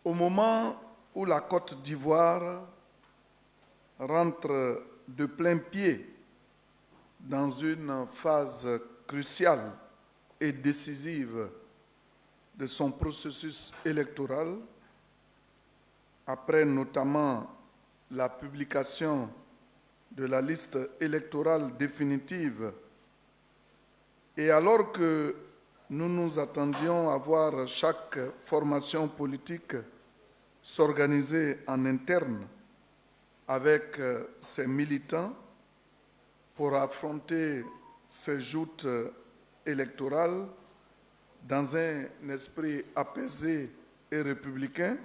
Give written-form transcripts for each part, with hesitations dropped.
Au moment où la Côte d'Ivoire rentre de plein pied dans une phase cruciale et décisive de son processus électoral, après notamment la publication de la liste électorale définitive, et alors que nous nous attendions à voir chaque formation politique s'organiser en interne avec ses militants pour affronter ces joutes électorales dans un esprit apaisé et républicain,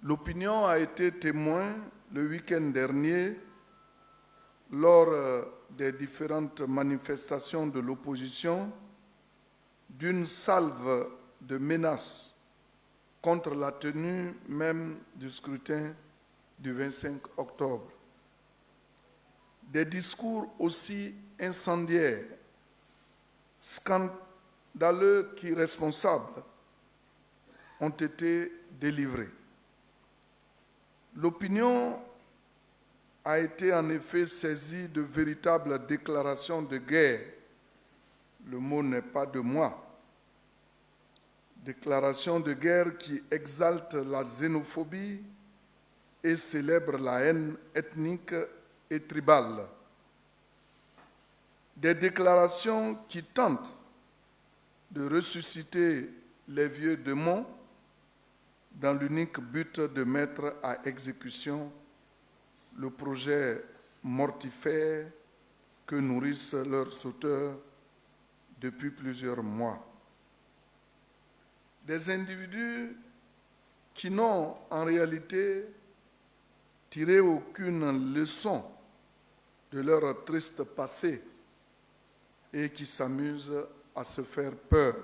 l'opinion a été témoin le week-end dernier lors des différentes manifestations de l'opposition d'une salve de menaces contre la tenue même du scrutin du 25 octobre. Des discours aussi incendiaires, scandaleux qu'irresponsables ont été délivrés. L'opinion a été en effet saisie de véritables déclarations de guerre. Le mot n'est pas de moi. Déclarations de guerre qui exaltent la xénophobie et célèbrent la haine ethnique et tribale. Des déclarations qui tentent de ressusciter les vieux démons dans l'unique but de mettre à exécution le projet mortifère que nourrissent leurs auteurs depuis plusieurs mois. Des individus qui n'ont en réalité tiré aucune leçon de leur triste passé et qui s'amusent à se faire peur.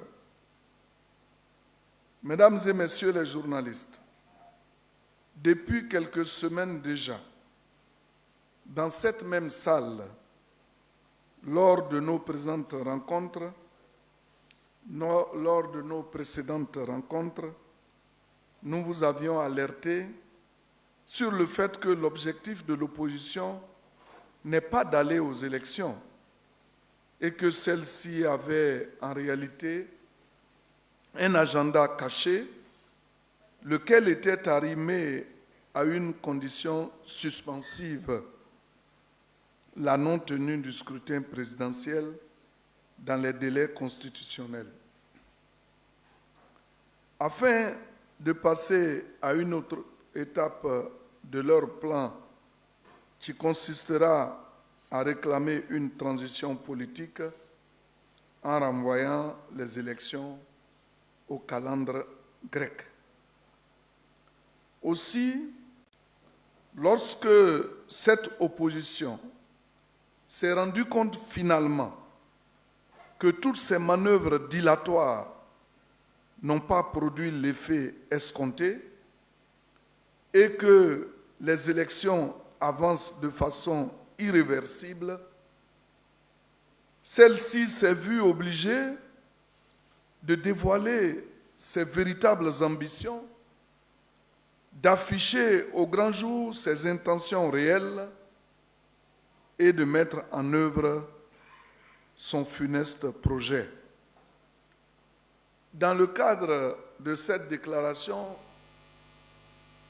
Mesdames et messieurs les journalistes, depuis quelques semaines déjà, dans cette même salle, lors de nos précédentes rencontres, nous vous avions alerté sur le fait que l'objectif de l'opposition n'est pas d'aller aux élections et que celle-ci avait en réalité un agenda caché, lequel était arrimé à une condition suspensive, la non-tenue du scrutin présidentiel dans les délais constitutionnels. Afin de passer à une autre étape de leur plan qui consistera à réclamer une transition politique en renvoyant les élections au calendrier grec. Aussi, lorsque cette opposition s'est rendue compte finalement que toutes ces manœuvres dilatoires n'ont pas produit l'effet escompté et que les élections avancent de façon irréversible, celle-ci s'est vue obligée de dévoiler ses véritables ambitions, d'afficher au grand jour ses intentions réelles et de mettre en œuvre son funeste projet. Dans le cadre de cette déclaration,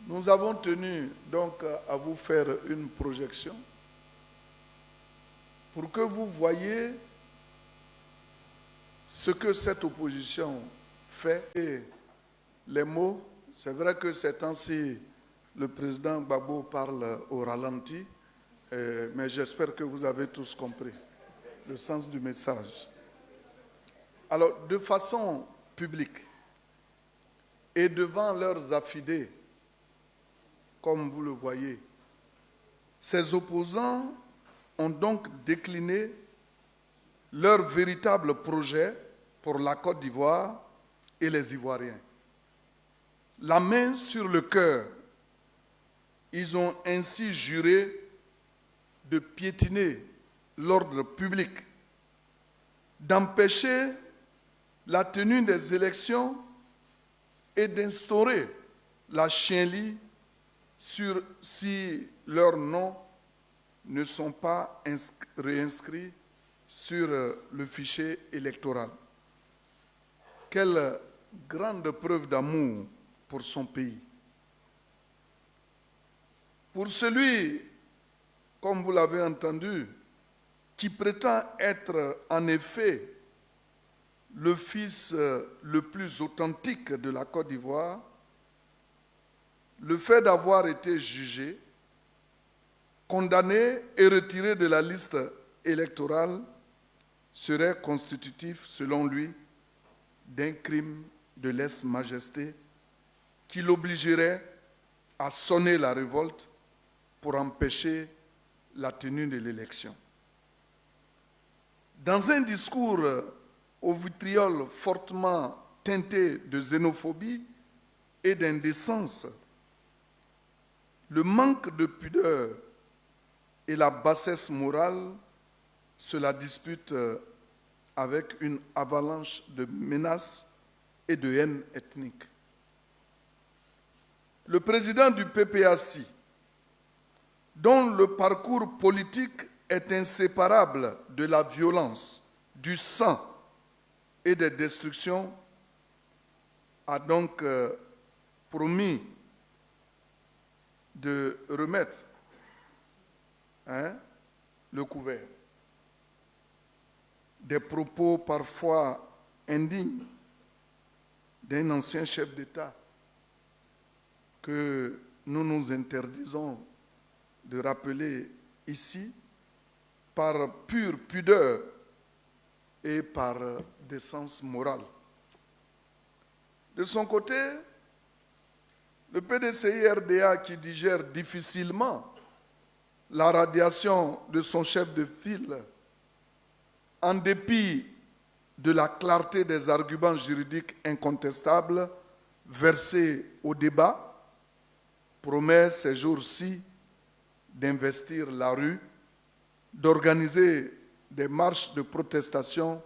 nous avons tenu donc à vous faire une projection pour que vous voyiez ce que cette opposition fait. Et les mots, c'est vrai que ces temps-ci, le président Gbagbo parle au ralenti, mais j'espère que vous avez tous compris le sens du message. Alors, de façon publique et devant leurs affidés, comme vous le voyez, ces opposants ont donc décliné leur véritable projet pour la Côte d'Ivoire et les Ivoiriens. La main sur le cœur, ils ont ainsi juré de piétiner l'ordre public, d'empêcher la tenue des élections et d'instaurer la chienlit si leurs noms ne sont pas réinscrits sur le fichier électoral. Quelle grande preuve d'amour pour son pays. Pour celui, comme vous l'avez entendu, qui prétend être en effet le fils le plus authentique de la Côte d'Ivoire, le fait d'avoir été jugé, condamné et retiré de la liste électorale serait constitutif, selon lui, d'un crime de lèse-majesté qui l'obligerait à sonner la révolte pour empêcher la tenue de l'élection. Dans un discours au vitriol fortement teinté de xénophobie et d'indécence, le manque de pudeur et la bassesse morale se la disputent avec une avalanche de menaces et de haine ethnique. Le président du PPAC, dont le parcours politique est inséparable de la violence, du sang et des destructions, a donc promis de remettre le couvert. Des propos parfois indignes d'un ancien chef d'État que nous nous interdisons de rappeler ici par pure pudeur et par décence morale. De son côté, le PDCI-RDA, qui digère difficilement la radiation de son chef de file, en dépit de la clarté des arguments juridiques incontestables versés au débat, promet ces jours-ci d'investir la rue, d'organiser des marches de protestation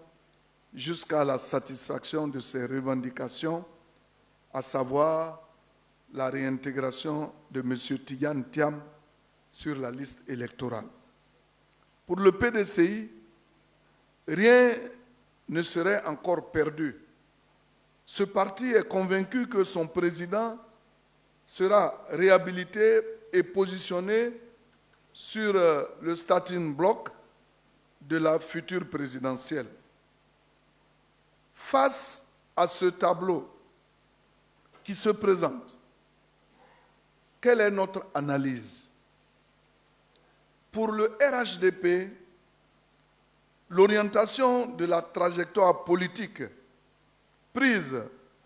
jusqu'à la satisfaction de ses revendications, à savoir la réintégration de M. Tidjane Thiam sur la liste électorale. Pour le PDCI, rien ne serait encore perdu. Ce parti est convaincu que son président sera réhabilité et positionné sur le starting block de la future présidentielle. Face à ce tableau qui se présente, quelle est notre analyse? Pour le RHDP, l'orientation de la trajectoire politique prise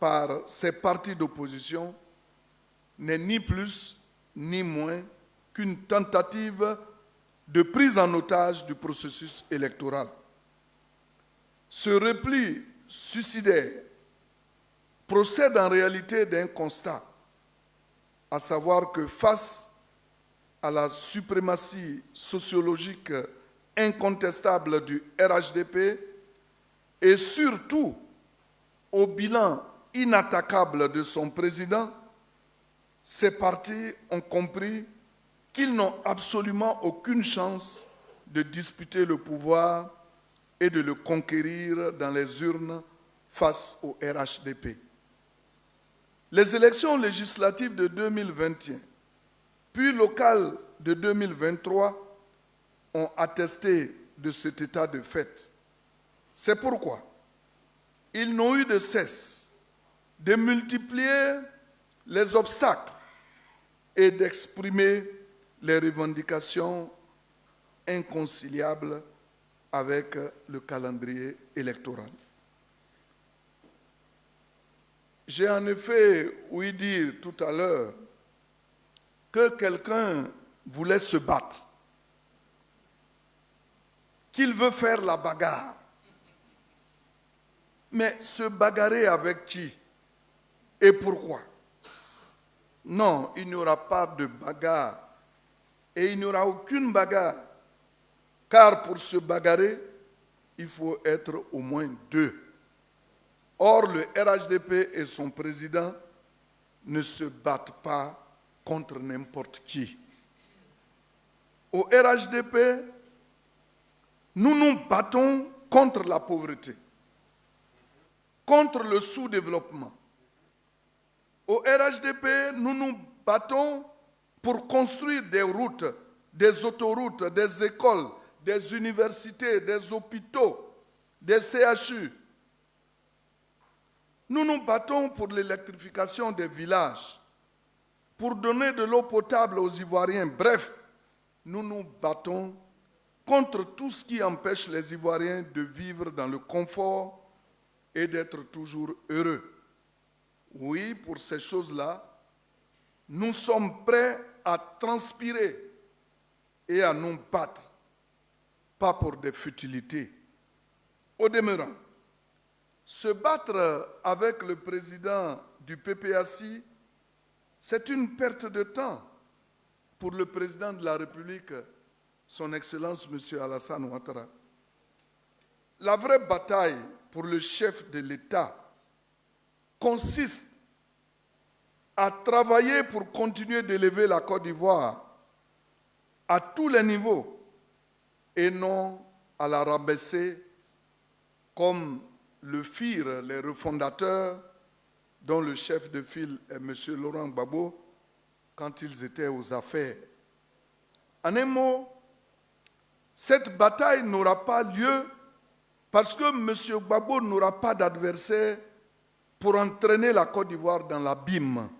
par ces partis d'opposition n'est ni plus ni moins qu'une tentative de prise en otage du processus électoral. Ce repli suicidaire procède en réalité d'un constat, à savoir que face à la suprématie sociologique incontestable du RHDP et surtout au bilan inattaquable de son président, ces partis ont compris qu'ils n'ont absolument aucune chance de disputer le pouvoir et de le conquérir dans les urnes face au RHDP. Les élections législatives de 2021, puis locales de 2023, ont attesté de cet état de fait. C'est pourquoi ils n'ont eu de cesse de multiplier les obstacles et d'exprimer les revendications inconciliables avec le calendrier électoral. J'ai en effet ouï dire tout à l'heure que quelqu'un voulait se battre, qu'il veut faire la bagarre. Mais se bagarrer avec qui et pourquoi? Non, il n'y aura pas de bagarre et il n'y aura aucune bagarre, car pour se bagarrer, il faut être au moins deux. Or, le RHDP et son président ne se battent pas contre n'importe qui. Au RHDP, nous nous battons contre la pauvreté, contre le sous-développement. Au RHDP, nous nous battons pour construire des routes, des autoroutes, des écoles, des universités, des hôpitaux, des CHU. Nous nous battons pour l'électrification des villages, pour donner de l'eau potable aux Ivoiriens. Bref, nous nous battons contre tout ce qui empêche les Ivoiriens de vivre dans le confort et d'être toujours heureux. Oui, pour ces choses-là, nous sommes prêts à transpirer et à nous battre, pas pour des futilités. Au demeurant, se battre avec le président du PPACI, c'est une perte de temps pour le président de la République, son Excellence M. Alassane Ouattara. La vraie bataille pour le chef de l'État consiste à travailler pour continuer d'élever la Côte d'Ivoire à tous les niveaux et non à la rabaisser comme le firent les refondateurs dont le chef de file est M. Laurent Gbagbo quand ils étaient aux affaires. En un mot, cette bataille n'aura pas lieu parce que M. Gbagbo n'aura pas d'adversaire pour entraîner la Côte d'Ivoire dans l'abîme.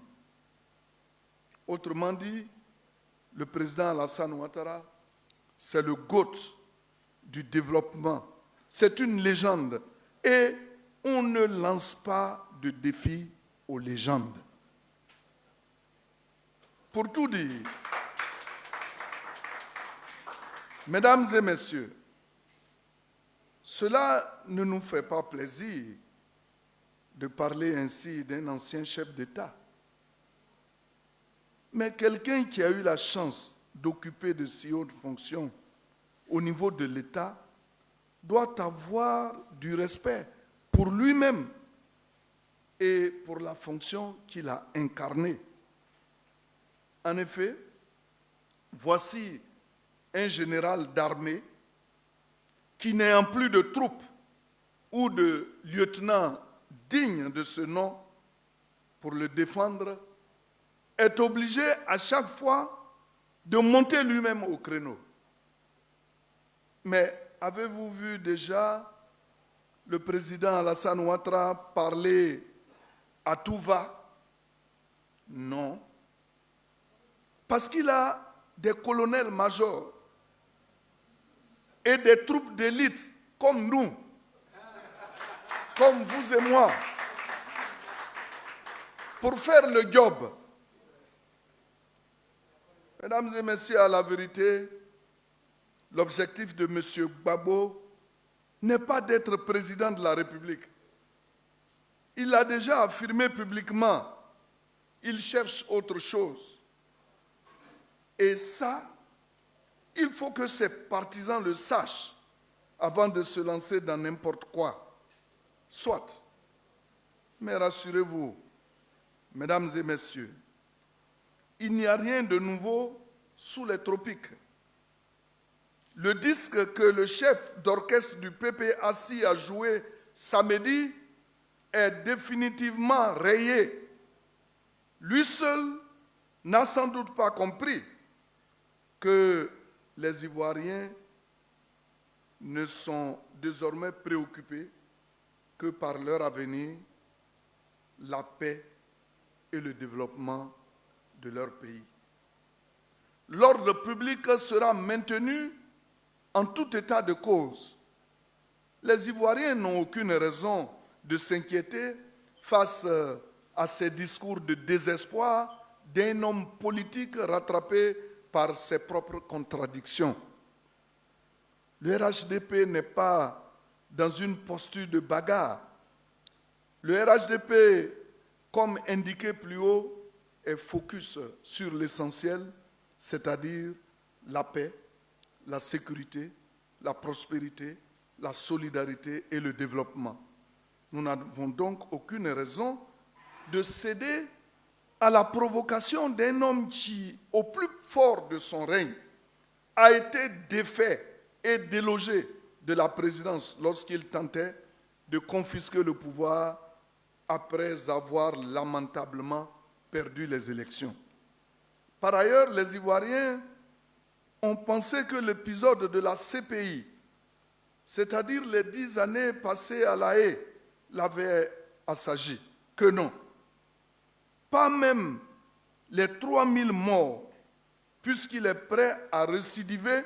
Autrement dit, le président Alassane Ouattara, c'est le GOAT du développement. C'est une légende et on ne lance pas de défi aux légendes. Pour tout dire, mesdames et messieurs, cela ne nous fait pas plaisir de parler ainsi d'un ancien chef d'État. Mais quelqu'un qui a eu la chance d'occuper de si hautes fonctions au niveau de l'État doit avoir du respect pour lui-même et pour la fonction qu'il a incarnée. En effet, voici un général d'armée qui, n'ayant plus de troupes ou de lieutenant digne de ce nom pour le défendre, est obligé à chaque fois de monter lui-même au créneau. Mais avez-vous vu déjà le président Alassane Ouattara parler à tout va? Non. Parce qu'il a des colonels-majors et des troupes d'élite comme nous, comme vous et moi, pour faire le job. Mesdames et messieurs, à la vérité, l'objectif de M. Gbagbo n'est pas d'être président de la République. Il l'a déjà affirmé publiquement. Il cherche autre chose. Et ça, il faut que ses partisans le sachent avant de se lancer dans n'importe quoi. Soit. Mais rassurez-vous, mesdames et messieurs, il n'y a rien de nouveau sous les tropiques. Le disque que le chef d'orchestre du PPACI a joué samedi est définitivement rayé. Lui seul n'a sans doute pas compris que les Ivoiriens ne sont désormais préoccupés que par leur avenir, la paix et le développement de leur pays. L'ordre public sera maintenu en tout état de cause. Les Ivoiriens n'ont aucune raison de s'inquiéter face à ces discours de désespoir d'un homme politique rattrapé par ses propres contradictions. Le RHDP n'est pas dans une posture de bagarre. Le RHDP, comme indiqué plus haut, est focus sur l'essentiel, c'est-à-dire la paix, la sécurité, la prospérité, la solidarité et le développement. Nous n'avons donc aucune raison de céder à la provocation d'un homme qui, au plus fort de son règne, a été défait et délogé de la présidence lorsqu'il tentait de confisquer le pouvoir après avoir lamentablement perdu les élections. Par ailleurs, les Ivoiriens ont pensé que l'épisode de la CPI, c'est-à-dire les 10 années passées à La Haye, l'avait assagi. Que non. Pas même les 3000 morts, puisqu'il est prêt à récidiver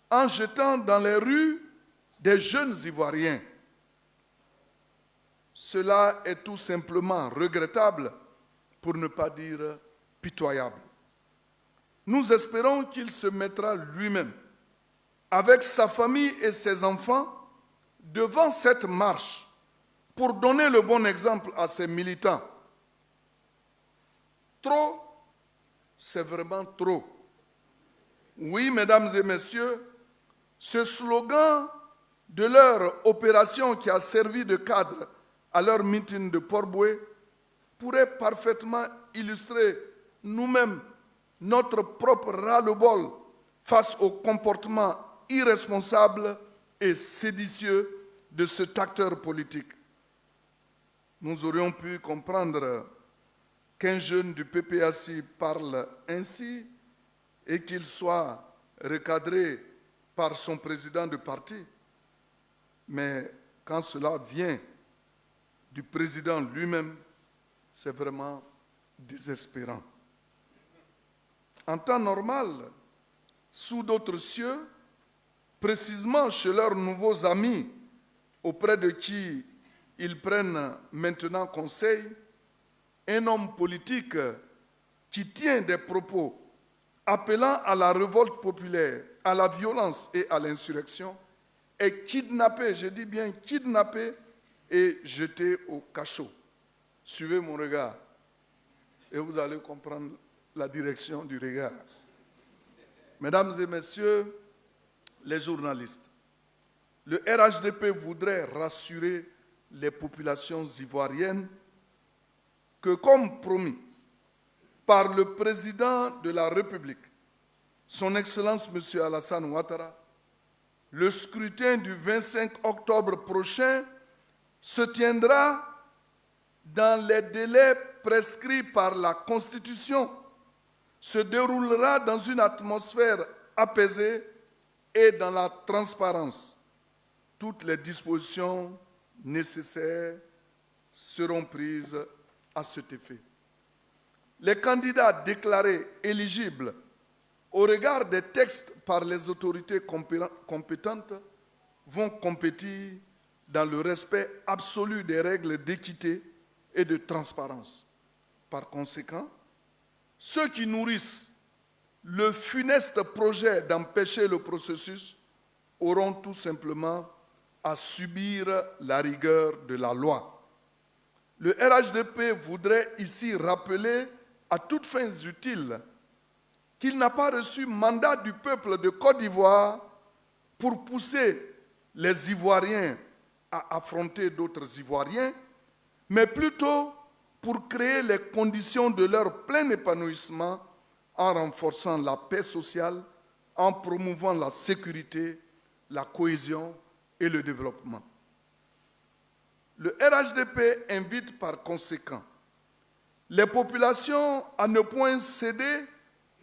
en jetant dans les rues des jeunes Ivoiriens. Cela est tout simplement regrettable, pour ne pas dire pitoyable. Nous espérons qu'il se mettra lui-même, avec sa famille et ses enfants, devant cette marche pour donner le bon exemple à ses militants. Trop, c'est vraiment trop. Oui, mesdames et messieurs, ce slogan de leur opération qui a servi de cadre à leur meeting de Port-Bouët pourrait parfaitement illustrer nous-mêmes notre propre ras-le-bol face au comportement irresponsable et séditieux de cet acteur politique. Nous aurions pu comprendre qu'un jeune du PPAC parle ainsi et qu'il soit recadré par son président de parti. Mais quand cela vient du président lui-même, c'est vraiment désespérant. En temps normal, sous d'autres cieux, précisément chez leurs nouveaux amis, auprès de qui ils prennent maintenant conseil, un homme politique qui tient des propos appelant à la révolte populaire, à la violence et à l'insurrection, est kidnappé, je dis bien kidnappé, et jeté au cachot. Suivez mon regard et vous allez comprendre la direction du regard. Mesdames et messieurs, les journalistes, le RHDP voudrait rassurer les populations ivoiriennes que, comme promis par le président de la République, son Excellence M. Alassane Ouattara, le scrutin du 25 octobre prochain se tiendra dans les délais prescrits par la Constitution, se déroulera dans une atmosphère apaisée et dans la transparence. Toutes les dispositions nécessaires seront prises à cet effet. Les candidats déclarés éligibles au regard des textes par les autorités compétentes vont compétir dans le respect absolu des règles d'équité et de transparence. Par conséquent, ceux qui nourrissent le funeste projet d'empêcher le processus auront tout simplement à subir la rigueur de la loi. Le RHDP voudrait ici rappeler à toutes fins utiles qu'il n'a pas reçu mandat du peuple de Côte d'Ivoire pour pousser les Ivoiriens à affronter d'autres Ivoiriens, mais plutôt pour créer les conditions de leur plein épanouissement en renforçant la paix sociale, en promouvant la sécurité, la cohésion et le développement. Le RHDP invite par conséquent les populations à ne point céder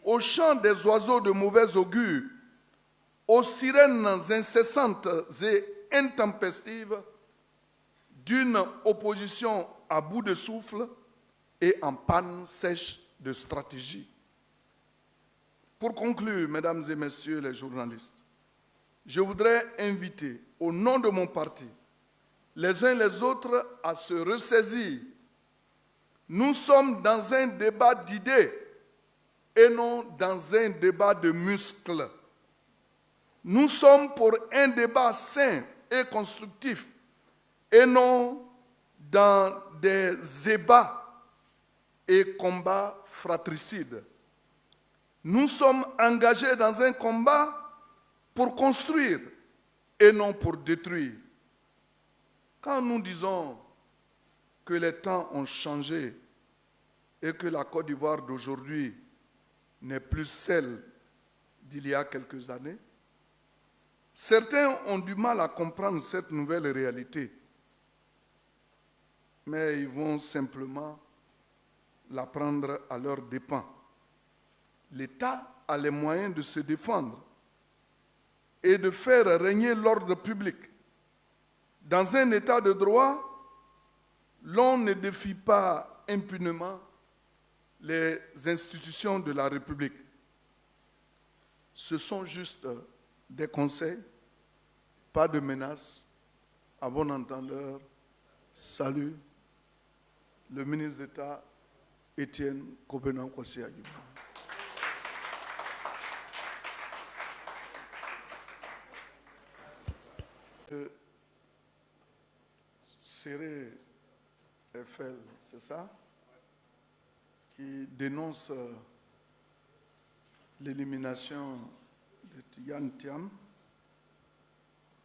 au chant des oiseaux de mauvais augure, aux sirènes incessantes et intempestives d'une opposition à bout de souffle et en panne sèche de stratégie. Pour conclure, mesdames et messieurs les journalistes, je voudrais inviter, au nom de mon parti, les uns les autres à se ressaisir. Nous sommes dans un débat d'idées et non dans un débat de muscles. Nous sommes pour un débat sain et constructif et non dans des ébats et combats fratricides. Nous sommes engagés dans un combat pour construire et non pour détruire. Quand nous disons que les temps ont changé et que la Côte d'Ivoire d'aujourd'hui n'est plus celle d'il y a quelques années, certains ont du mal à comprendre cette nouvelle réalité, mais ils vont simplement la prendre à leurs dépens. L'État a les moyens de se défendre et de faire régner l'ordre public. Dans un État de droit, l'on ne défie pas impunément les institutions de la République. Ce sont juste des conseils, pas de menaces. À bon entendeur, salut le ministre d'État Étienne Kobenan Kwasi Agibou. Serré FL, c'est ça, qui dénonce l'élimination de Tidiane Thiam.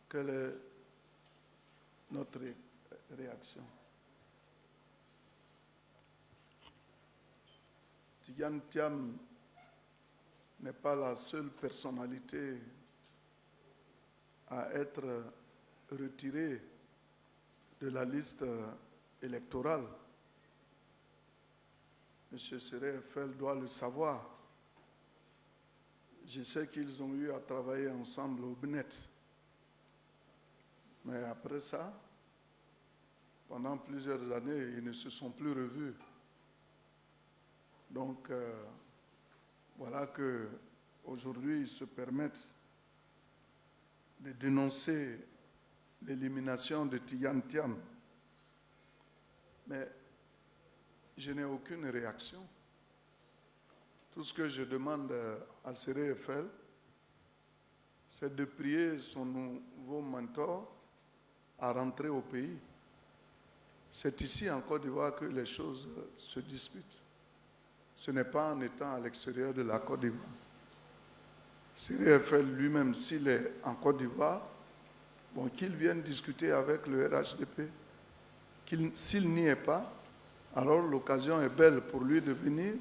Quelle est notre réaction? Tidiane Thiam n'est pas la seule personnalité à être retirée de la liste électorale. M. Serré FL doit le savoir. Je sais qu'ils ont eu à travailler ensemble au BNET. Mais après ça, pendant plusieurs années, ils ne se sont plus revus. Donc, voilà qu'aujourd'hui, ils se permettent de dénoncer l'élimination de Tidiane Thiam. Mais je n'ai aucune réaction. Tout ce que je demande à Serré FL, c'est de prier son nouveau mentor à rentrer au pays. C'est ici en Côte d'Ivoire que les choses se disputent. Ce n'est pas en étant à l'extérieur de la Côte d'Ivoire. Serré FL lui-même, s'il est en Côte d'Ivoire, bon, qu'il vienne discuter avec le RHDP. S'il n'y est pas, alors l'occasion est belle pour lui de venir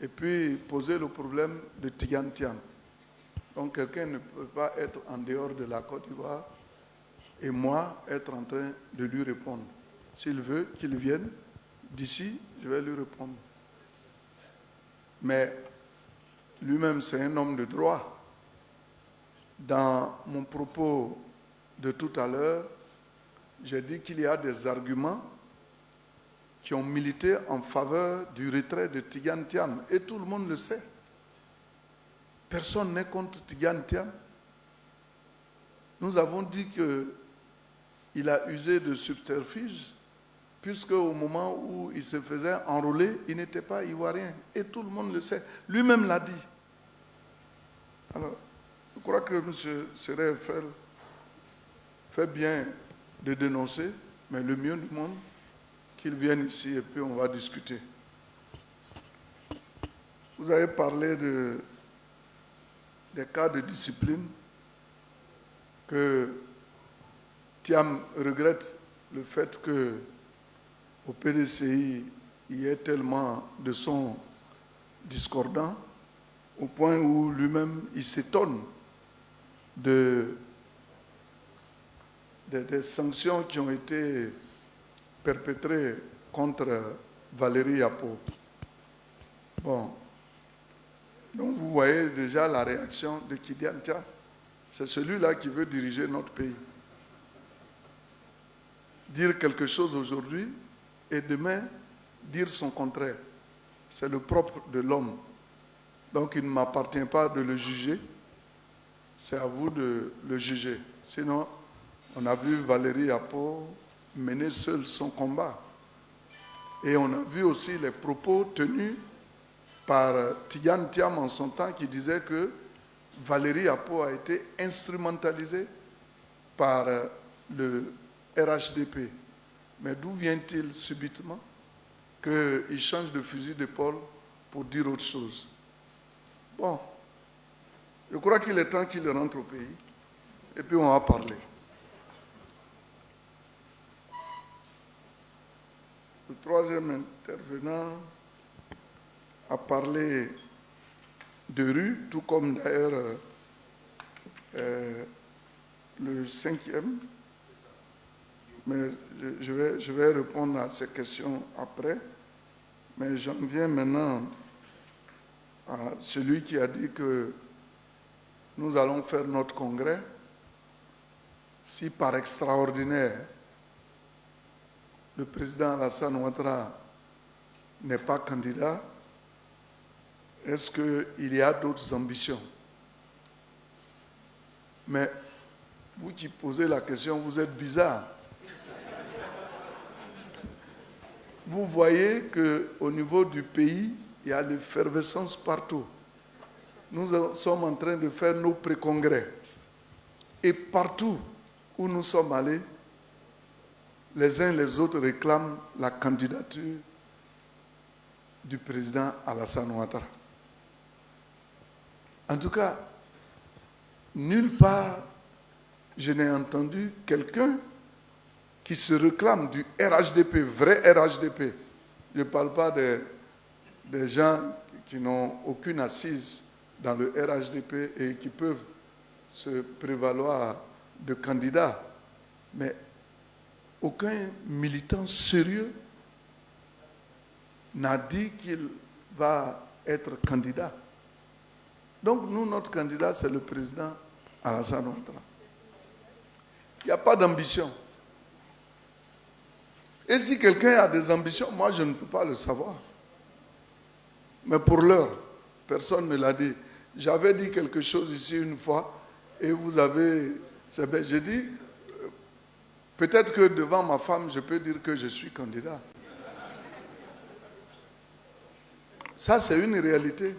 et puis poser le problème de Tidiane Thiam. Donc quelqu'un ne peut pas être en dehors de la Côte d'Ivoire et moi être en train de lui répondre. S'il veut qu'il vienne, d'ici, je vais lui répondre. Mais lui-même, c'est un homme de droit. Dans mon propos de tout à l'heure, j'ai dit qu'il y a des arguments qui ont milité en faveur du retrait de Tidiane Thiam. Et tout le monde le sait. Personne n'est contre Tidiane Thiam. Nous avons dit qu'il a usé de subterfuge, puisque au moment où il se faisait enrôler, il n'était pas ivoirien. Et tout le monde le sait. Lui-même l'a dit. Alors, je crois que M. Serré FL fait bien de dénoncer, mais le mieux du monde, qu'il vienne ici et puis on va discuter. Vous avez parlé des cas de discipline que Thiam regrette le fait que au PDCI, il y ait tellement de sons discordants au point où lui-même, il s'étonne des sanctions qui ont été perpétrées contre Valérie Yapo. Bon. Donc vous voyez déjà la réaction de Tidiane Thiam. C'est celui-là qui veut diriger notre pays. Dire quelque chose aujourd'hui et demain dire son contraire. C'est le propre de l'homme. Donc il ne m'appartient pas de le juger. C'est à vous de le juger. Sinon, on a vu Valérie Yapo mener seul son combat. Et on a vu aussi les propos tenus par Tidiane Thiam en son temps qui disait que Valérie Yapo a été instrumentalisée par le RHDP. Mais d'où vient-il subitement qu'il change de fusil d'épaule pour dire autre chose? Bon, je crois qu'il est temps qu'il rentre au pays et puis on va parler. Le troisième intervenant, a parlé de rue, tout comme d'ailleurs le 5e. Mais je vais répondre à ces questions après. Mais j'en viens maintenant à celui qui a dit que nous allons faire notre congrès. Si par extraordinaire, le président Alassane Ouattara n'est pas candidat, est-ce qu'il y a d'autres ambitions? Mais vous qui posez la question, vous êtes bizarre. Vous voyez qu'au niveau du pays, il y a l'effervescence partout. Nous sommes en train de faire nos pré-congrès. Et partout où nous sommes allés, les uns les autres réclament la candidature du président Alassane Ouattara. En tout cas, nulle part, je n'ai entendu quelqu'un qui se réclame du RHDP, vrai RHDP. Je ne parle pas des gens qui n'ont aucune assise dans le RHDP et qui peuvent se prévaloir de candidats. Mais aucun militant sérieux n'a dit qu'il va être candidat. Donc nous, notre candidat, c'est le président Alassane Ouattara. Il n'y a pas d'ambition. Et si quelqu'un a des ambitions, moi je ne peux pas le savoir. Mais pour l'heure, personne ne me l'a dit. J'avais dit quelque chose ici une fois et vous avez... J'ai dit, peut-être que devant ma femme, je peux dire que je suis candidat. Ça, c'est une réalité.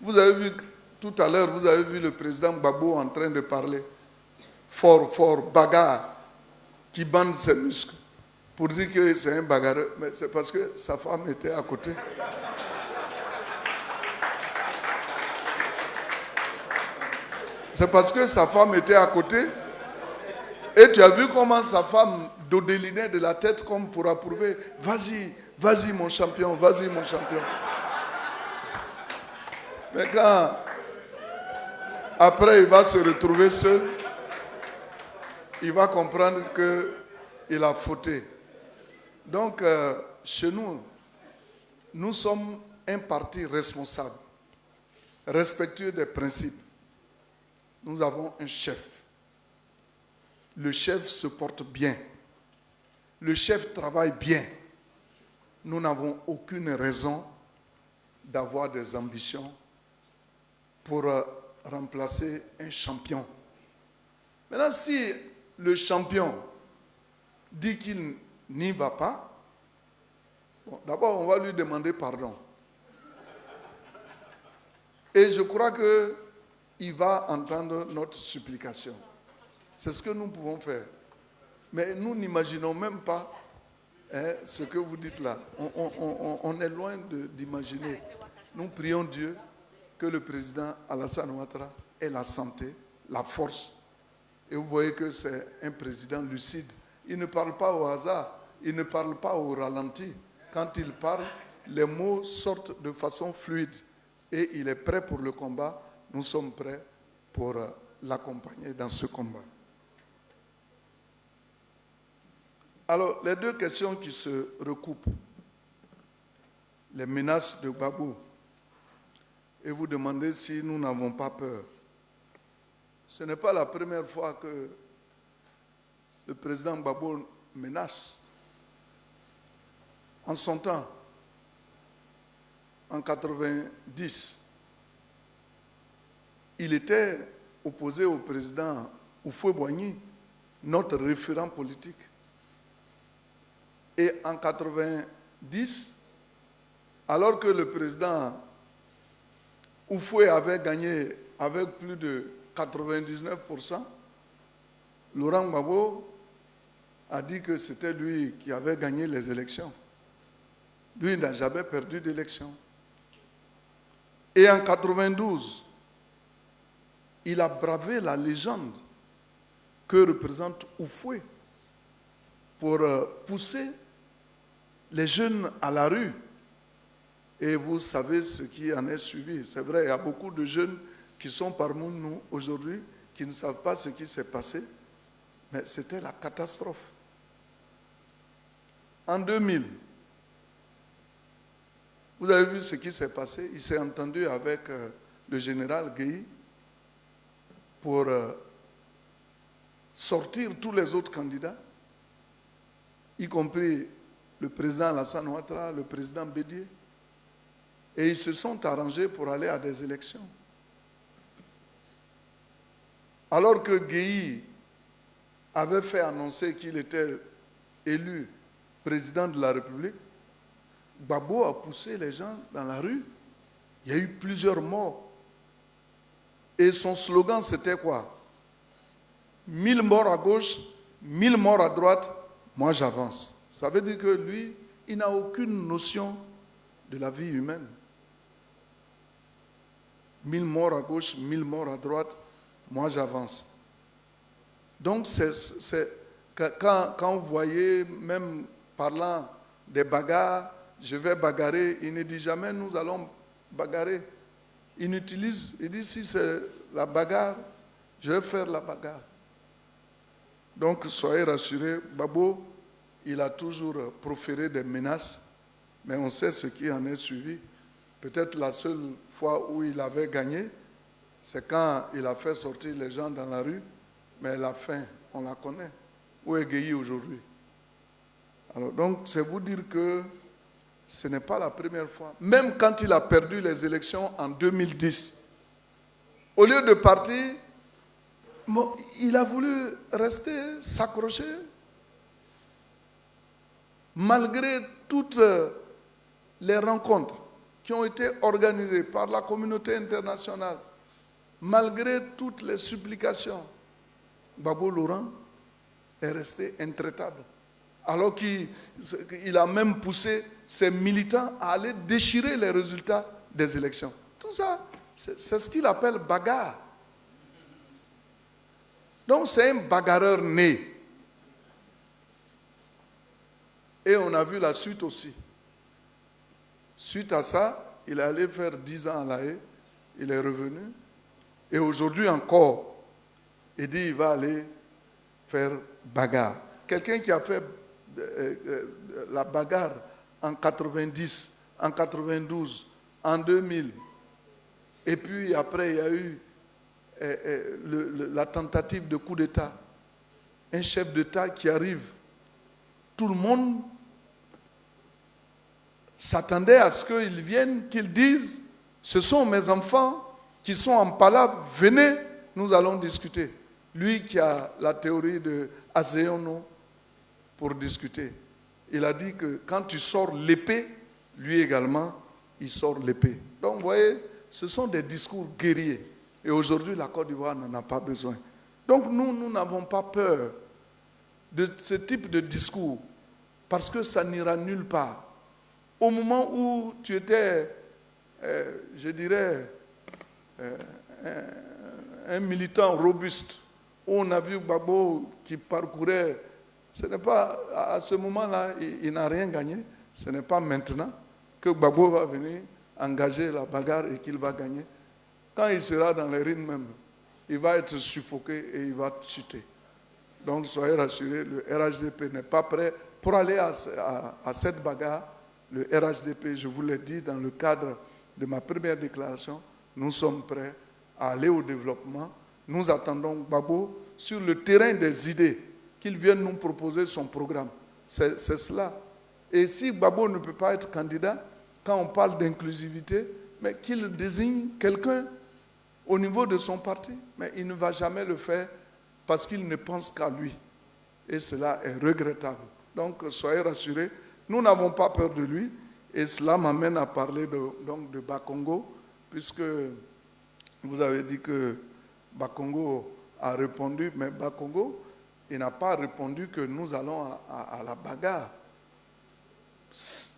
Vous avez vu, tout à l'heure, vous avez vu le président Gbagbo en train de parler. Fort, bagarre, qui bande ses muscles. Pour dire que c'est un bagarreur, mais c'est parce que sa femme était à côté. C'est parce que sa femme était à côté. Et tu as vu comment sa femme dodelinait de la tête comme pour approuver. Vas-y mon champion, vas-y mon champion. Mais quand après il va se retrouver seul, il va comprendre qu'il a fauté. Donc, chez nous, nous sommes un parti responsable, respectueux des principes. Nous avons un chef. Le chef se porte bien. Le chef travaille bien. Nous n'avons aucune raison d'avoir des ambitions pour remplacer un champion. Maintenant, si le champion dit qu'il n'y va pas, bon, d'abord on va lui demander pardon. Et je crois qu'il va entendre notre supplication. C'est ce que nous pouvons faire. Mais nous n'imaginons même pas ce que vous dites là. On est loin d'imaginer. Nous prions Dieu que le président Alassane Ouattara ait la santé, la force. Et vous voyez que c'est un président lucide. Il ne parle pas au hasard, il ne parle pas au ralenti. Quand il parle, les mots sortent de façon fluide. Et il est prêt pour le combat. Nous sommes prêts pour l'accompagner dans ce combat. Alors, les deux questions qui se recoupent. Les menaces de Gbagbo. Et vous demandez si nous n'avons pas peur. Ce n'est pas la première fois que le président Gbagbo menace. En son temps, en 90, il était opposé au président Houphouët-Boigny, notre référent politique. Et en 90, alors que le président Houphouët avait gagné avec plus de 99%, Laurent Gbagbo a dit que c'était lui qui avait gagné les élections. Lui, il n'a jamais perdu d'élection. Et en 92, il a bravé la légende que représente Houphouët pour pousser les jeunes à la rue Et vous savez ce qui en est suivi. C'est vrai, il y a beaucoup de jeunes qui sont parmi nous aujourd'hui qui ne savent pas ce qui s'est passé, mais c'était la catastrophe. En 2000, vous avez vu ce qui s'est passé. Il s'est entendu avec le général Gueye pour sortir tous les autres candidats, y compris le président Alassane Ouattara, le président Bédié. Et ils se sont arrangés pour aller à des élections. Alors que Gueye avait fait annoncer qu'il était élu président de la République, Gbagbo a poussé les gens dans la rue. Il y a eu plusieurs morts. Et son slogan, c'était quoi? 1000 morts à gauche, 1000 morts à droite, moi j'avance. Ça veut dire que lui, il n'a aucune notion de la vie humaine. 1000 morts à gauche, 1000 morts à droite, moi j'avance. Donc, quand vous voyez, même parlant des bagarres, je vais bagarrer, il ne dit jamais nous allons bagarrer. Il utilise, il dit si c'est la bagarre, je vais faire la bagarre. Donc, soyez rassurés, Gbagbo, il a toujours proféré des menaces, mais on sait ce qui en est suivi. Peut-être la seule fois où il avait gagné, c'est quand il a fait sortir les gens dans la rue, mais la fin, on la connaît. Où est Gueye aujourd'hui? Alors, donc, c'est vous dire que ce n'est pas la première fois. Même quand il a perdu les élections en 2010, au lieu de partir, il a voulu rester, s'accrocher. Malgré toutes les rencontres qui ont été organisées par la communauté internationale, malgré toutes les supplications, Gbagbo Laurent est resté intraitable. Alors qu'il a même poussé ses militants à aller déchirer les résultats des élections. Tout ça, c'est ce qu'il appelle bagarre. Donc c'est un bagarreur né. Et on a vu la suite aussi. Suite à ça, il est allé faire 10 ans à La Haye, il est revenu. Et aujourd'hui encore, il dit qu'il va aller faire bagarre. Quelqu'un qui a fait la bagarre en 90, en 92, en 2000, et puis après il y a eu la tentative de coup d'État. Un chef d'État qui arrive, tout le monde s'attendait à ce qu'il vienne, qu'il dise, ce sont mes enfants qui sont en palabre, venez, nous allons discuter. Lui qui a la théorie de Azéono pour discuter. Il a dit que quand tu sors l'épée, lui également, il sort l'épée. Donc vous voyez, ce sont des discours guerriers. Et aujourd'hui, la Côte d'Ivoire n'en a pas besoin. Donc nous n'avons pas peur de ce type de discours parce que ça n'ira nulle part. Au moment où tu étais, je dirais, un militant robuste, où on a vu Gbagbo qui parcourait, ce n'est pas, à ce moment-là, il n'a rien gagné. Ce n'est pas maintenant que Gbagbo va venir engager la bagarre et qu'il va gagner. Quand il sera dans les rings même, il va être suffoqué et il va chuter. Donc soyez rassurés, le RHDP n'est pas prêt pour aller à cette bagarre. Le RHDP, je vous l'ai dit dans le cadre de ma première déclaration, nous sommes prêts à aller au développement. Nous attendons Gbagbo sur le terrain des idées, qu'il vienne nous proposer son programme. C'est cela. Et si Gbagbo ne peut pas être candidat, quand on parle d'inclusivité, mais qu'il désigne quelqu'un au niveau de son parti. Mais il ne va jamais le faire parce qu'il ne pense qu'à lui. Et cela est regrettable. Donc soyez rassurés, nous n'avons pas peur de lui. Et cela m'amène à parler de Bakongo, puisque vous avez dit que Bakongo a répondu, mais Bakongo, il n'a pas répondu que nous allons à la bagarre.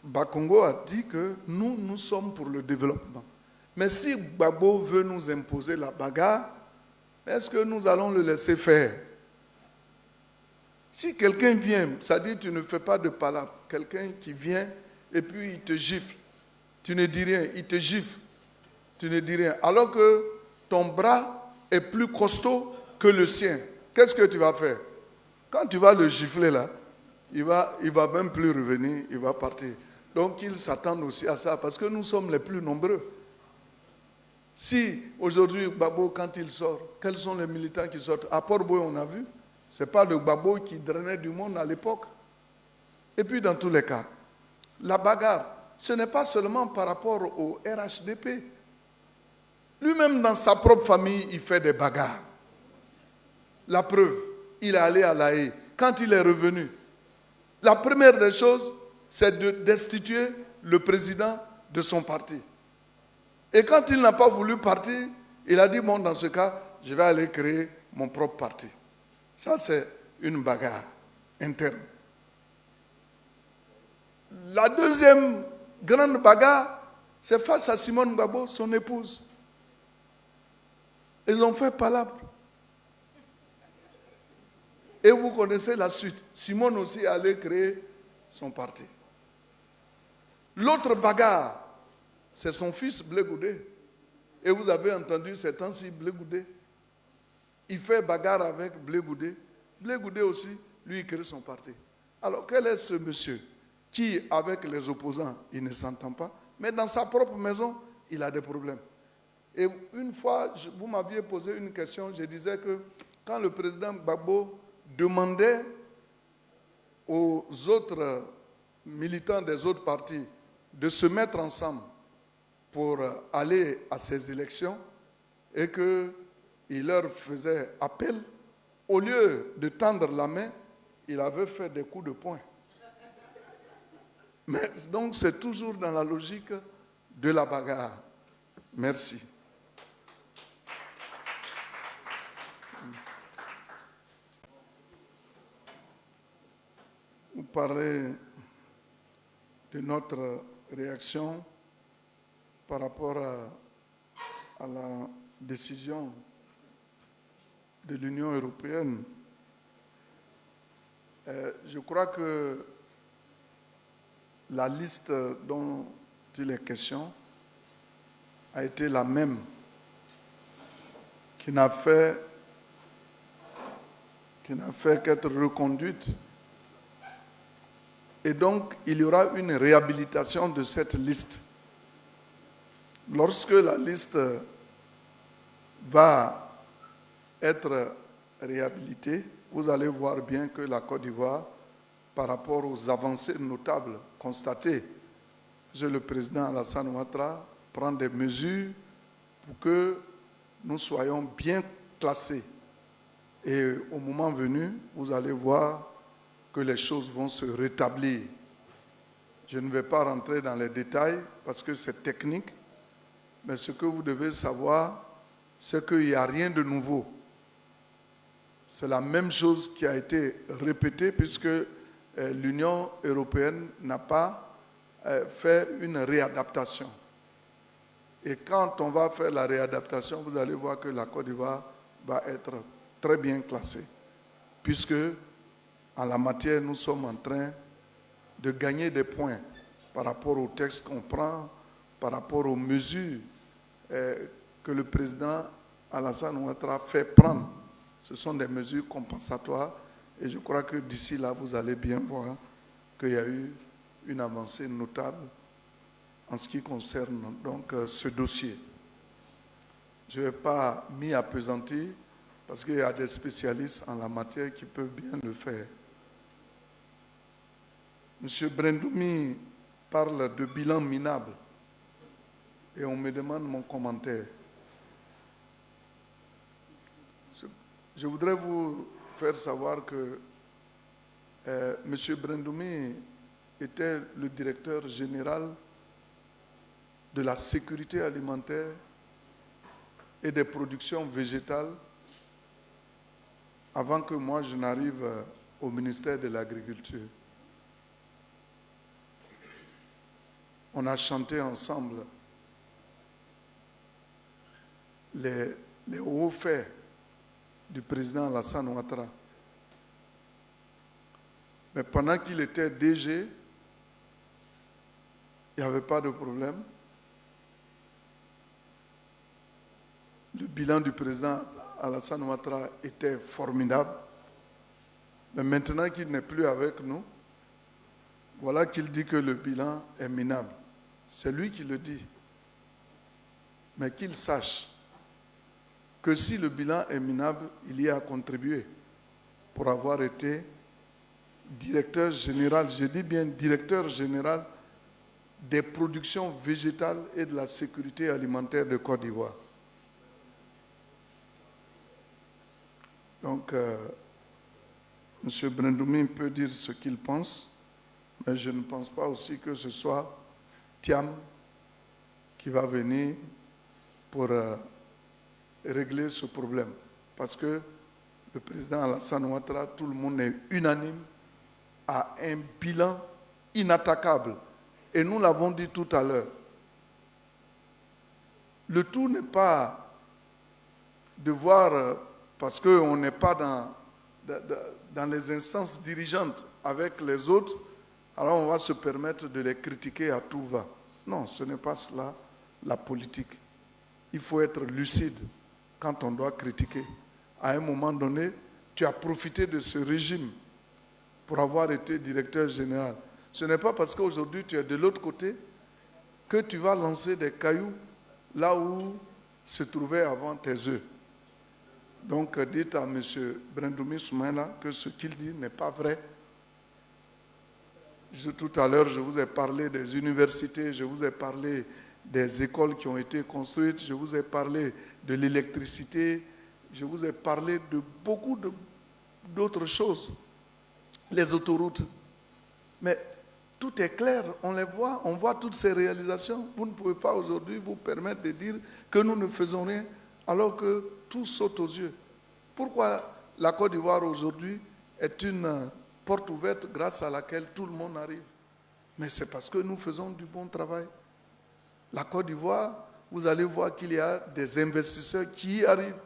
Bakongo a dit que nous sommes pour le développement. Mais si Gbagbo veut nous imposer la bagarre, est-ce que nous allons le laisser faire? Si quelqu'un vient, ça dit tu ne fais pas de palabre, quelqu'un qui vient et puis il te gifle, tu ne dis rien, il te gifle, tu ne dis rien. Alors que ton bras est plus costaud que le sien. Qu'est-ce que tu vas faire? Quand tu vas le gifler là, il va même plus revenir, il va partir. Donc ils s'attendent aussi à ça parce que nous sommes les plus nombreux. Si aujourd'hui Gbagbo, quand il sort, quels sont les militants qui sortent? À Port-Boué, on a vu, ce n'est pas le Gbagbo qui drainait du monde à l'époque. Et puis dans tous les cas, la bagarre, ce n'est pas seulement par rapport au RHDP. Lui-même, dans sa propre famille, il fait des bagarres. La preuve, il est allé à La Haye. Quand il est revenu, la première des choses, c'est de destituer le président de son parti. Et quand il n'a pas voulu partir, il a dit, bon, dans ce cas, je vais aller créer mon propre parti. Ça, c'est une bagarre interne. La deuxième grande bagarre, c'est face à Simone Gbagbo, son épouse. Ils ont fait palabre. Et vous connaissez la suite. Simone aussi allait créer son parti. L'autre bagarre, c'est son fils Blé Goudé. Et vous avez entendu ces temps-ci Blé Goudé. Il fait bagarre avec Blé Goudé. Blé Goudé aussi, lui, il crée son parti. Alors, quel est ce monsieur qui, avec les opposants, il ne s'entend pas, mais dans sa propre maison, il a des problèmes. Et une fois, vous m'aviez posé une question, je disais que quand le président Gbagbo demandait aux autres militants des autres partis de se mettre ensemble pour aller à ces élections et qu'il leur faisait appel, au lieu de tendre la main, il avait fait des coups de poing. Mais donc c'est toujours dans la logique de la bagarre. Merci. Vous parlez de notre réaction par rapport à la décision de l'Union européenne. Je crois que la liste dont il est question a été la même qui n'a fait qu'être reconduite. Et donc, il y aura une réhabilitation de cette liste. Lorsque la liste va être réhabilitée, vous allez voir bien que la Côte d'Ivoire, par rapport aux avancées notables constatées, le président Alassane Ouattara prend des mesures pour que nous soyons bien classés. Et au moment venu, vous allez voir que les choses vont se rétablir. Je ne vais pas rentrer dans les détails parce que c'est technique, mais ce que vous devez savoir, c'est qu'il n'y a rien de nouveau. C'est la même chose qui a été répétée puisque l'Union européenne n'a pas fait une réadaptation. Et quand on va faire la réadaptation, vous allez voir que la Côte d'Ivoire va être très bien classée, puisque en la matière, nous sommes en train de gagner des points par rapport au texte qu'on prend, par rapport aux mesures que le président Alassane Ouattara fait prendre. Ce sont des mesures compensatoires et je crois que d'ici là, vous allez bien voir qu'il y a eu une avancée notable en ce qui concerne donc ce dossier. Je ne vais pas m'y appesantir parce qu'il y a des spécialistes en la matière qui peuvent bien le faire. M. Brendoumi parle de bilan minable et on me demande mon commentaire. Je voudrais vous faire savoir que M. Brendoumi était le directeur général de la sécurité alimentaire et des productions végétales avant que moi je n'arrive au ministère de l'Agriculture. On a chanté ensemble les hauts faits du président Alassane Ouattara. Mais pendant qu'il était DG, il n'y avait pas de problème. Le bilan du président Alassane Ouattara était formidable. Mais maintenant qu'il n'est plus avec nous, voilà qu'il dit que le bilan est minable. C'est lui qui le dit. Mais qu'il sache que si le bilan est minable, il y a contribué pour avoir été directeur général, je dis bien directeur général des productions végétales et de la sécurité alimentaire de Côte d'Ivoire. Donc, M. Brendoumi peut dire ce qu'il pense, mais je ne pense pas aussi que ce soit Thiam qui va venir pour régler ce problème. Parce que le président Alassane Ouattara, tout le monde est unanime, a un bilan inattaquable. Et nous l'avons dit tout à l'heure. Le tout n'est pas de voir, parce qu'on n'est pas dans les instances dirigeantes avec les autres, alors on va se permettre de les critiquer à tout va. Non, ce n'est pas cela la politique. Il faut être lucide quand on doit critiquer. À un moment donné, tu as profité de ce régime pour avoir été directeur général. Ce n'est pas parce qu'aujourd'hui tu es de l'autre côté que tu vas lancer des cailloux là où se trouvaient avant tes œufs. Donc dites à M. Brendoumi Soumaïla que ce qu'il dit n'est pas vrai. Tout à l'heure, je vous ai parlé des universités, je vous ai parlé des écoles qui ont été construites, je vous ai parlé de l'électricité, je vous ai parlé de beaucoup d'autres choses. Les autoroutes. Mais tout est clair, on les voit, on voit toutes ces réalisations. Vous ne pouvez pas aujourd'hui vous permettre de dire que nous ne faisons rien alors que tout saute aux yeux. Pourquoi la Côte d'Ivoire aujourd'hui est une porte ouverte grâce à laquelle tout le monde arrive? Mais c'est parce que nous faisons du bon travail. La Côte d'Ivoire, vous allez voir qu'il y a des investisseurs qui y arrivent.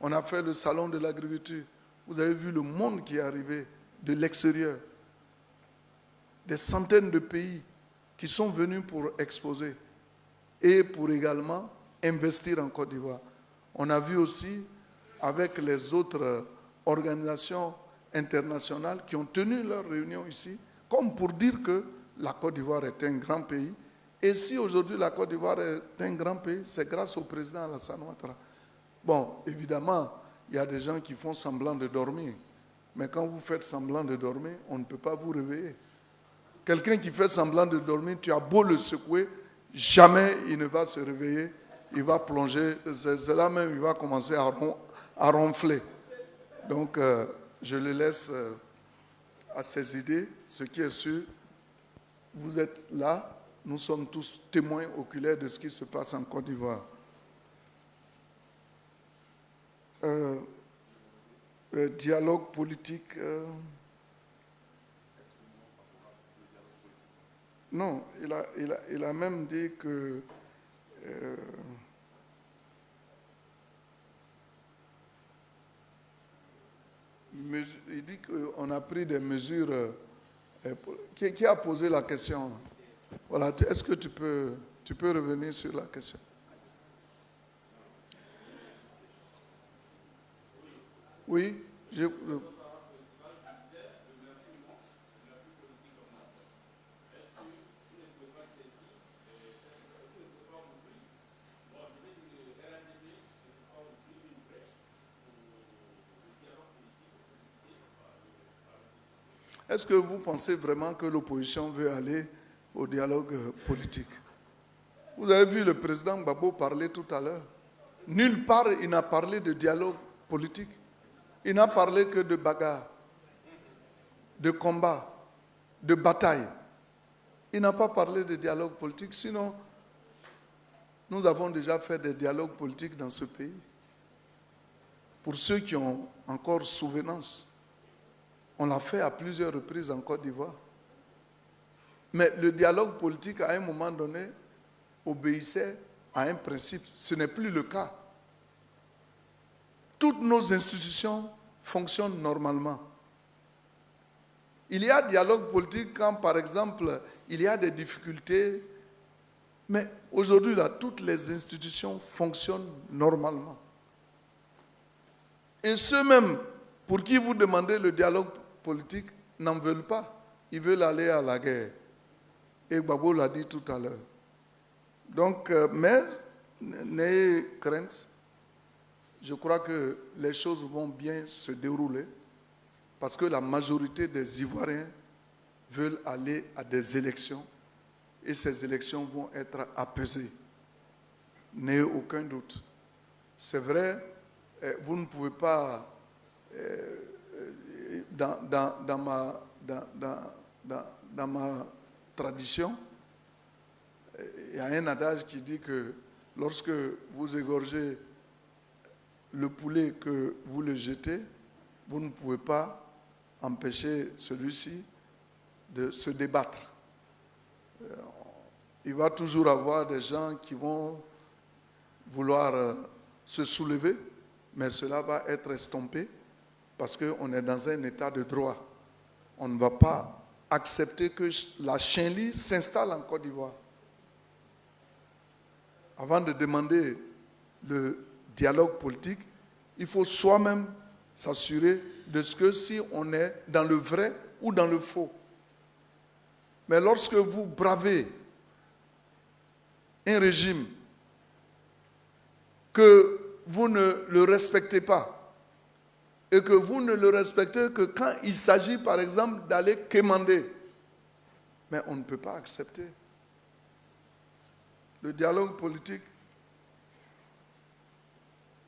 On a fait le salon de l'agriculture. Vous avez vu le monde qui est arrivé de l'extérieur. Des centaines de pays qui sont venus pour exposer et pour également investir en Côte d'Ivoire. On a vu aussi avec les autres organisations internationales qui ont tenu leur réunion ici, comme pour dire que la Côte d'Ivoire est un grand pays. Et si aujourd'hui la Côte d'Ivoire est un grand pays, c'est grâce au président Alassane Ouattara. Bon, évidemment, il y a des gens qui font semblant de dormir. Mais quand vous faites semblant de dormir, on ne peut pas vous réveiller. Quelqu'un qui fait semblant de dormir, tu as beau le secouer, jamais il ne va se réveiller. Il va plonger, c'est là même il va commencer à ronfler. Donc, je le laisse à ses idées. Ce qui est sûr, vous êtes là, nous sommes tous témoins oculaires de ce qui se passe en Côte d'Ivoire. Dialogue politique. Non, il a même dit que il dit qu'on a pris des mesures. Qui a posé la question? Voilà, est-ce que tu peux revenir sur la question? Oui, Est-ce que vous pensez vraiment que l'opposition veut aller au dialogue politique? Vous avez vu le président Gbagbo parler tout à l'heure. Nulle part il n'a parlé de dialogue politique. Il n'a parlé que de bagarre, de combat, de bataille. Il n'a pas parlé de dialogue politique, sinon nous avons déjà fait des dialogues politiques dans ce pays. Pour ceux qui ont encore souvenance, on l'a fait à plusieurs reprises en Côte d'Ivoire. Mais le dialogue politique, à un moment donné, obéissait à un principe. Ce n'est plus le cas. Toutes nos institutions fonctionnent normalement. Il y a dialogue politique quand, par exemple, il y a des difficultés Mais aujourd'hui, là, toutes les institutions fonctionnent normalement. Et ceux-mêmes pour qui vous demandez le dialogue politique n'en veulent pas. Ils veulent aller à la guerre. Et Gbagbo l'a dit tout à l'heure. Donc, mais n'ayez crainte. Je crois que les choses vont bien se dérouler parce que la majorité des Ivoiriens veulent aller à des élections et ces élections vont être apaisées. N'ayez aucun doute. C'est vrai, vous ne pouvez pas, dans ma tradition, il y a un adage qui dit que lorsque vous égorgez le poulet que vous le jetez, vous ne pouvez pas empêcher celui-ci de se débattre. Il va toujours avoir des gens qui vont vouloir se soulever, mais cela va être estompé parce qu'on est dans un état de droit. On ne va pas accepter que la Chinlie s'installe en Côte d'Ivoire. Avant de demander le dialogue politique, il faut soi-même s'assurer de ce que si on est dans le vrai ou dans le faux. Mais lorsque vous bravez un régime que vous ne le respectez pas et que vous ne le respectez que quand il s'agit par exemple d'aller quémander, mais on ne peut pas accepter. Le dialogue politique,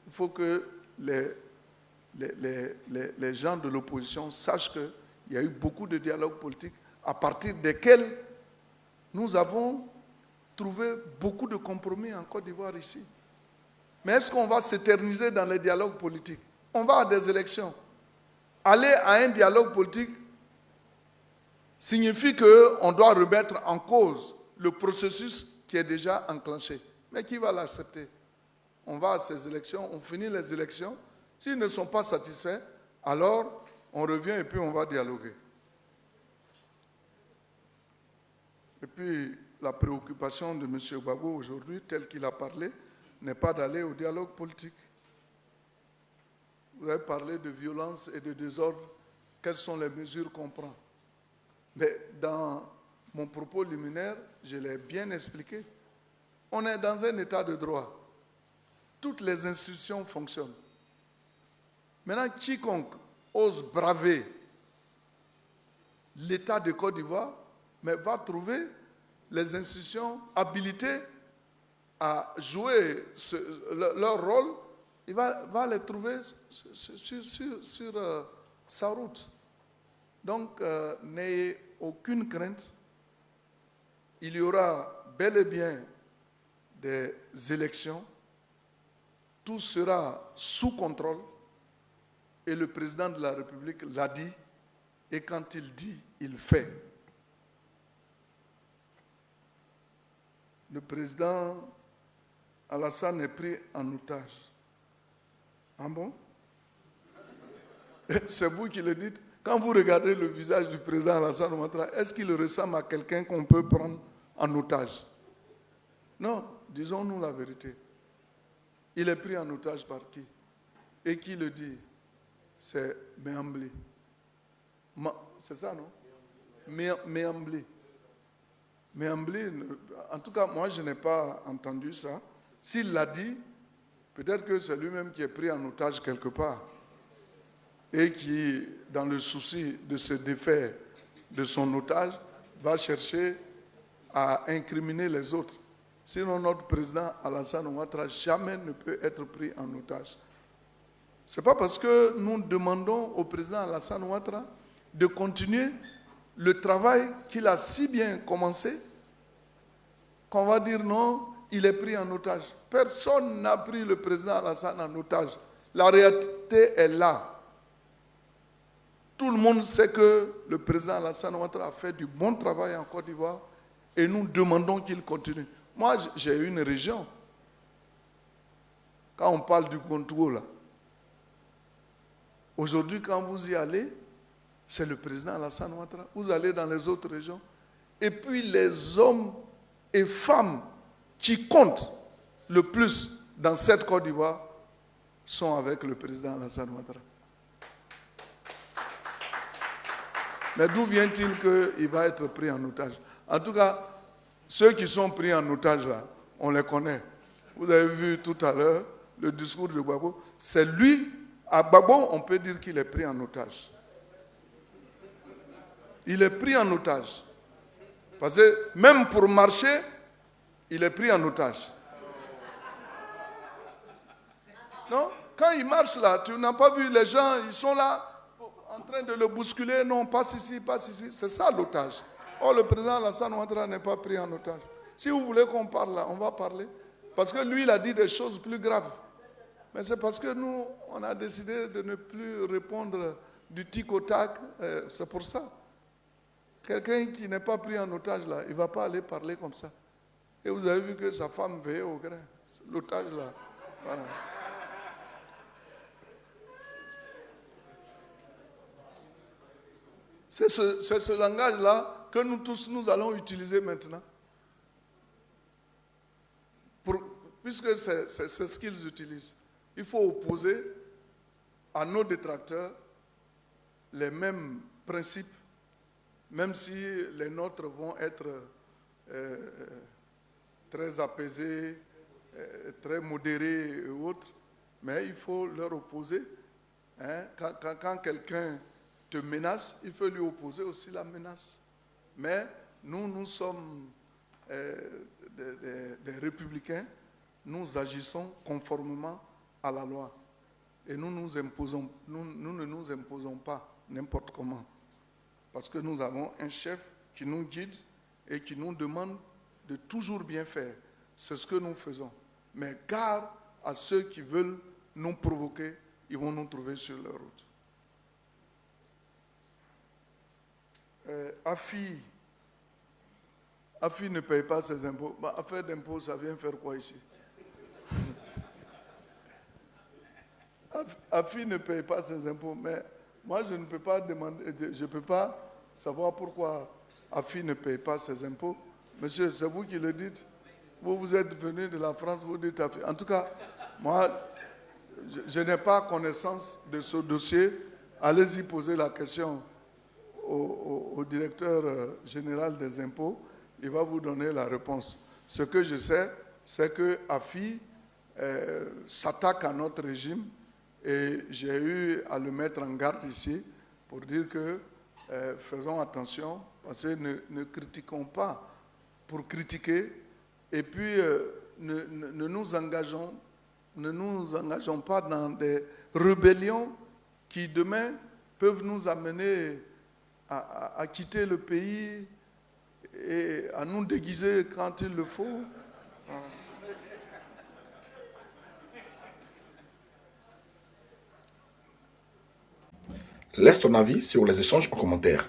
il faut que les gens de l'opposition sachent qu'il y a eu beaucoup de dialogues politiques à partir desquels nous avons trouvé beaucoup de compromis en Côte d'Ivoire ici. Mais est-ce qu'on va s'éterniser dans les dialogues politiques? On va à des élections. Aller à un dialogue politique signifie qu'on doit remettre en cause le processus qui est déjà enclenché. Mais qui va l'accepter? On va à ces élections, on finit les élections. S'ils ne sont pas satisfaits, alors on revient et puis on va dialoguer. Et puis, la préoccupation de M. Gbagbo aujourd'hui, tel qu'il a parlé, n'est pas d'aller au dialogue politique. Vous avez parlé de violence et de désordre. Quelles sont les mesures qu'on prend? Mais dans mon propos liminaire, je l'ai bien expliqué. On est dans un état de droit. Toutes les institutions fonctionnent. Maintenant, quiconque ose braver l'État de Côte d'Ivoire, mais va trouver les institutions habilitées à jouer leur rôle, il va les trouver sur sa route. Donc, n'ayez aucune crainte. Il y aura bel et bien des élections. Tout sera sous contrôle. Et le président de la République l'a dit. Et quand il dit, il fait. Le président Alassane est pris en otage. Ah bon? C'est vous qui le dites. Quand vous regardez le visage du président Alassane Ouattara, est-ce qu'il ressemble à quelqu'un qu'on peut prendre en otage? Non, disons-nous la vérité. Il est pris en otage par qui? Et qui le dit? C'est Méambli. C'est ça, non? Méambli. Méambli, en tout cas, moi, je n'ai pas entendu ça. S'il l'a dit, peut-être que c'est lui-même qui est pris en otage quelque part et qui, dans le souci de se défaire de son otage, va chercher à incriminer les autres. Sinon, notre président Alassane Ouattara jamais ne peut être pris en otage. Ce n'est pas parce que nous demandons au président Alassane Ouattara de continuer le travail qu'il a si bien commencé qu'on va dire non, il est pris en otage. Personne n'a pris le président Alassane en otage. La réalité est là. Tout le monde sait que le président Alassane Ouattara a fait du bon travail en Côte d'Ivoire et nous demandons qu'il continue. Moi, j'ai une région. Quand on parle du contrôle, là, aujourd'hui, quand vous y allez, c'est le président Alassane Ouattara. Vous allez dans les autres régions. Et puis les hommes et femmes qui comptent le plus dans cette Côte d'Ivoire sont avec le président Alassane Ouattara. Mais d'où vient-il qu'il va être pris en otage? En tout cas, ceux qui sont pris en otage là, on les connaît. Vous avez vu tout à l'heure le discours de Gbagbo. C'est lui, à Gbagbo, on peut dire qu'il est pris en otage. Il est pris en otage. Parce que même pour marcher, il est pris en otage. Non? Quand il marche là, tu n'as pas vu les gens, ils sont là en train de le bousculer. Non, passe ici, passe ici. C'est ça l'otage. Oh, le président Alassane Ouattara n'est pas pris en otage. Si vous voulez qu'on parle là, on va parler. Parce que lui, il a dit des choses plus graves. Mais c'est parce que nous, on a décidé de ne plus répondre du tic au tac. C'est pour ça. Quelqu'un qui n'est pas pris en otage là, il ne va pas aller parler comme ça. Et vous avez vu que sa femme veillait au grain. L'otage là. Voilà. C'est ce langage-là que nous tous, nous allons utiliser maintenant. Puisque c'est ce qu'ils utilisent. Il faut opposer à nos détracteurs les mêmes principes, même si les nôtres vont être très apaisés, très modérés et autres, mais il faut leur opposer. Hein, quand quelqu'un te menace, il faut lui opposer aussi la menace. Mais nous sommes des républicains, nous agissons conformément à la loi. Et nous ne nous imposons pas n'importe comment. Parce que nous avons un chef qui nous guide et qui nous demande de toujours bien faire. C'est ce que nous faisons. Mais garde à ceux qui veulent nous provoquer, ils vont nous trouver sur leur route. AFI ne paye pas ses impôts. Bah, affaire d'impôts, ça vient faire quoi ici? AFI ne paye pas ses impôts, mais moi je ne peux pas demander, je ne peux pas savoir pourquoi AFI ne paye pas ses impôts. Monsieur, c'est vous qui le dites. Vous êtes venu de la France, vous dites AFI. En tout cas, moi, je n'ai pas connaissance de ce dossier. Allez-y poser la question au directeur général des impôts. Il va vous donner la réponse. Ce que je sais, c'est que AFI s'attaque à notre régime et j'ai eu à le mettre en garde ici pour dire que faisons attention parce que ne critiquons pas pour critiquer et puis ne nous engageons pas dans des rébellions qui demain peuvent nous amener à quitter le pays et à nous déguiser quand il le faut. Laisse ton avis sur les échanges en commentaire.